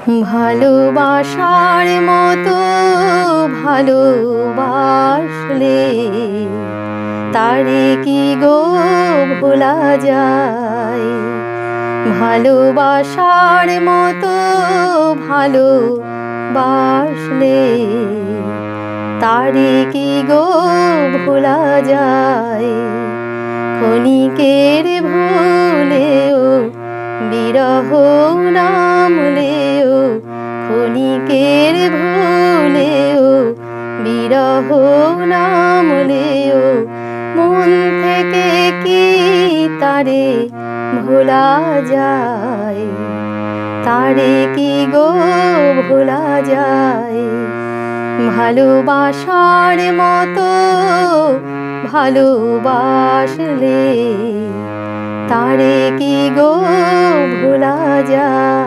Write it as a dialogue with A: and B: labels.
A: ভালোবাসার মতো ভালোবাসলে তারে কি গো ভোলা যায়? ভালোবাসার মতো ভালোবাসলে তারে কি গো ভোলা যায়? ক্ষণিকের ভুলেও বিরহ নামলেও, ক্ষণিকের ভুলেও বিরহ নামলেও মন থেকে কি তারে ভোলা যায়? তারে কি গো ভোলা যায়? ভালোবাসার মতো ভালোবাসলে তারে কি গো ভোলা যায়?